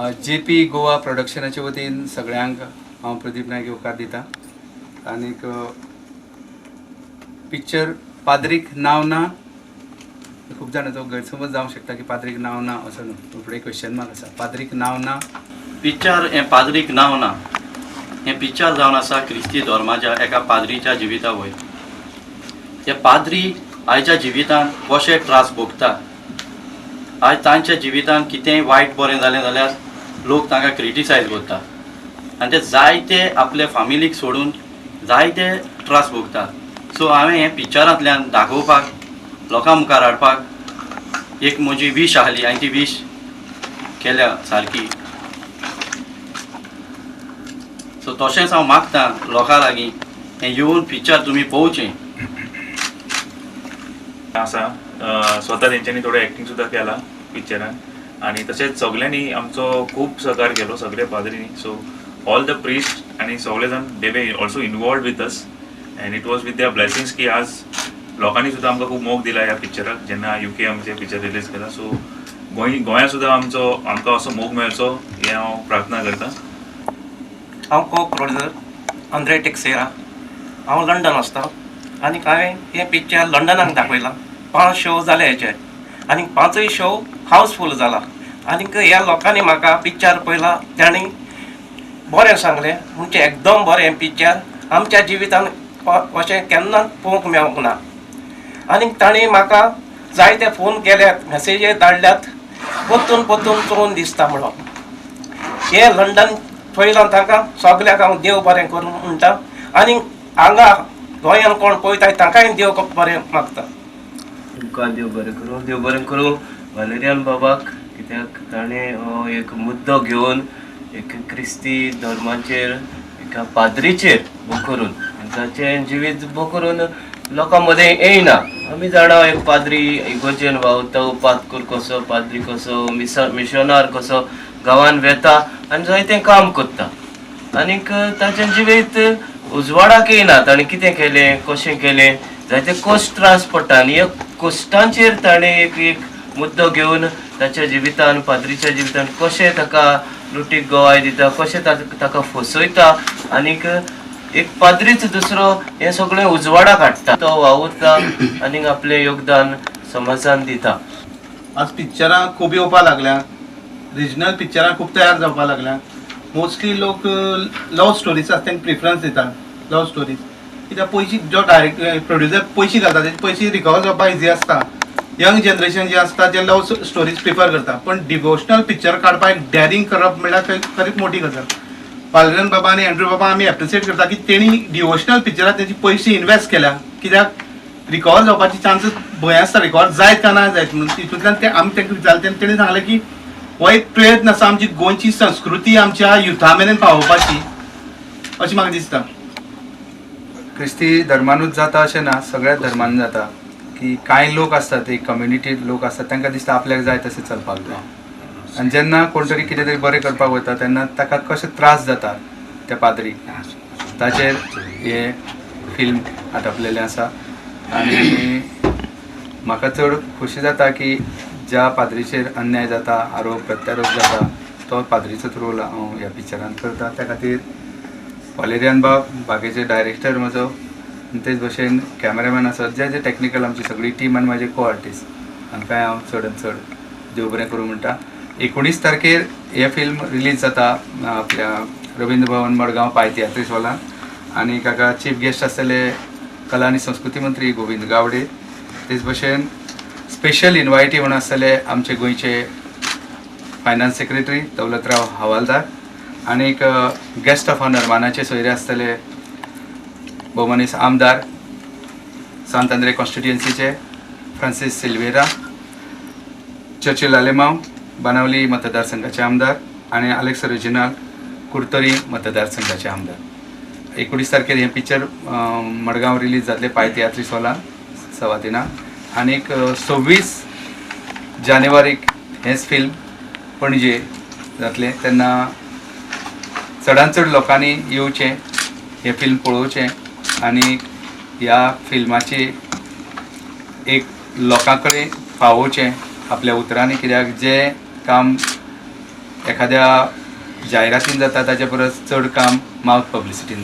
JP Goa प्रोडक्शनाच्या वतीन सगळ्यांक हांव प्रदीप नायक येवकार दिता. आनीक पिक्चर पाद्रीक नांव ना, खूब जाणांचो गैरसमज जावंक शकता की पाद्रीक नांव ना असो न्हू. फुडें क्वेश्चन मार्क आसा. पाद्रीक नांव ना पिक्चर हें पाद्रीक नांव ना हें पिक्चर जावन आसा क्रिस्ती धर्माच्या एका पाद्रीच्या जिविता वयर. हे पाद्री आयच्या जिवितान कशे त्रास भोगता, आयज तांच्या जिवितान कितेंय वायट बरें जालें जाल्यार लोक तांकां क्रिटिसायज करता आनी ते जायते आपले फामिलीक सोडून जायते त्रास भोगतात. सो हांवें हें पिक्चरांतल्यान दाखोवपाक, लोकां मुखार हाडपाक एक म्हजी वीश आहली आनी ती वीश केल्या सारकी. सो तशेंच हांव मागतां लोकां लागीं हें येवन पिक्चर तुमी पळोवचें. आसा स्वता तेंच्यांनी थोडो एक्टींग सुद्दां केला पिक्चरान आनी तशेंच सगल्यांनी आमचो खूब सहकार केलो, सगळे पाद्रींनी. सो ऑल द प्रिस्ट आनी सगळे जाण they were also involved with us and it was with their blessings की आज लोकांनी सुद्दां आमकां खूब मोग दिला ह्या पिक्चराक. जेन्ना UK आमचें पिक्चर रिलीज केला, सो गोंयांत सुद्दां आमकां असो मोग मेळचो हें हांव प्रार्थना करतां. हांव को प्रोड्युसर आंद्रे टेक्सेरा. हांव लंडन आसता आनी हांवें हें पिक्चर लंडनाक दाखयलां. 5 शो जाले हेचे आनी 5य शो हावसफूल जाला. आनीक ह्या लोकांनी म्हाका पिक्चर पळयला, तांणी बरें सांगलें म्हणजे एकदम बरें हें पिक्चर आमच्या जिवितान अशें केन्नाच पळोवंक मेळूंक ना. आनीक तांणी म्हाका जायते फोन केल्यात, मॅसेजी धाडल्यात, परतून चोवून दिसता म्हणून. हे लंडन पळयलां तांकां सगल्याक हांव देव बरें करूं म्हणटा आनी हांगा गोंयान कोण पळयताय तांकांय देव बरें मागता. तुमकां देव बरें करूं वालेरियन बाबाक, कित्याक ताणें हो एक मुद्दो घेवन एक क्रिस्ती धर्माचेर एका पाद्रीचेर भो करून ताचें जिवीत भो करून लोकां मदें येयना. आमी जाणा एक पाद्री इगोर्जेन वावता, पातकूर कसो, पाद्री कसो, मिशनार कसो गांवांत वेता आनी जायतें काम करता. आनीक ताचें जिवीत उजवाडाक येयना. ताणें कितें केलें, कशें केलें, जायते कश्ट त्रास पडटा आनी ह्या कश्टांचेर ताणें एक मुद्दो घेवन ताच्या जिवितान, पाद्रीच्या जिवितान कशें ताका लुटीक गोवाय दिता, कशें ताका फसयता आनीक एक पाद्रीच दुसरो हें सगळें उजवाडाक हाडटा. तो वावुरता आनीक आपलें योगदान समाजान दिता. आज पिक्चरां खूब येवपा लागल्या, रिजनल पिक्चरां खूब तयार जावपा लागल्या. मोस्टली लोक लव स्टोरीज आसा तांकां प्रिफरन्स दिता, लव स्टोरीज. कित्याक पयशे जो प्रोड्युसर पयशे घालता तेजे पयशे रिकवर जावपा इजी आसता. यंग जनरेशन जे आसता ते लव स्टोरीज प्रिफर करता. पण डिवोशनल पिक्चर काडपाक डॅरिंग करप म्हणल्यार खरीच मोठी गजाल. वालेरियन बाबा आनी एंड्रू बाबा आमी एप्रिशिएट करता की तेणी डिवोशनल पिक्चरांत तेजे पयशे इन्वेस्ट केल्या. कित्याक रिकवर जावपाचे चान्सीस भंय आसता, रिकवर जायत काय ना जायत म्हणून. तितूंतल्यान ते आमी तांकां विचारलें तेणी सांगलें की हो एक प्रयत्न आसा आमची गोंयची संस्कृती आमच्या युथा मेरेन पावोवपाची अशें म्हाका दिसता. क्रिस्ती धर्मानूच जाता अशें ना, सगळ्याच धर्मान जाता की कांय लोक आसतात, एक कम्युनिटी लोक आसतात, तांकां दिसता आपल्याक जाय तशें चलपाक जाय. आनी जेन्ना कोण तरी कितें तरी बरें करपाक वता तेन्ना ताका कशे त्रास जाता त्या पाद्रीक, ताचेर हे फिल्म आटोपलेलें आसा. आनी म्हाका चड खोशी जाता की ज्या पाद्रीचेर अन्याय जाता, आरोप प्रत्यारोप जाता, तो पाद्रीचोच रोल हांव ह्या पिक्चरांत करता. त्या खातीर वालेरियन बागेचे डायरेक्टर म्हजो, तेच भशेन कॅमेरामॅन आसात, जे टॅक्निकल आमची सगळी टीम आनी म्हाजे को आर्टिस्ट, हांकांय हांव चडांत चड देव बरें करूं म्हणटा. 19 तारखेर हे फिल्म रिलीज जाता आपल्या रवींद्र भवन मडगांव पायतियात्रीस हॉलान. आनी हाका चीफ गेस्ट आसतले कला आनी संस्कृती मंत्री गोविंद गावडे. तेच भशेन स्पेशल इन्वायटी म्हणून आसतले आमचे गोंयचे फायनान्स सेक्रेटरी दौलतराव हवालदार. आनीक गेस्ट ऑफ ऑनर मानाचे सोयरे आसतले भोवमनीस आमदार सांत आंद्रे कॉन्स्टिट्युएन्सीचे फ्रांसीस सिल्वेरा, चर्चिल आलेमांव बाणावली मतदारसंघाचे आमदार आनी अलेक्स रिजिनाल कुर्तोरी मतदारसंघाचे आमदार. 19 तारखेर हें पिक्चर मडगांव रिलीज जातलें पायतियात्रीस हॉलान 3:15. आनीक 26 जानेवारीक हेंच फिल्म पणजे जातलें. तेन्ना चडांत चड लोकांनी येवचें, हें फिल्म पळोवचें आनी ह्या फिल्माची एक लोकां कडेन पावोवचें आपल्या उतरांनी. कित्याक जें काम एखाद्या जायरातीन जाता ताचे परस चड काम माउथ पब्लिसिटीन जाता.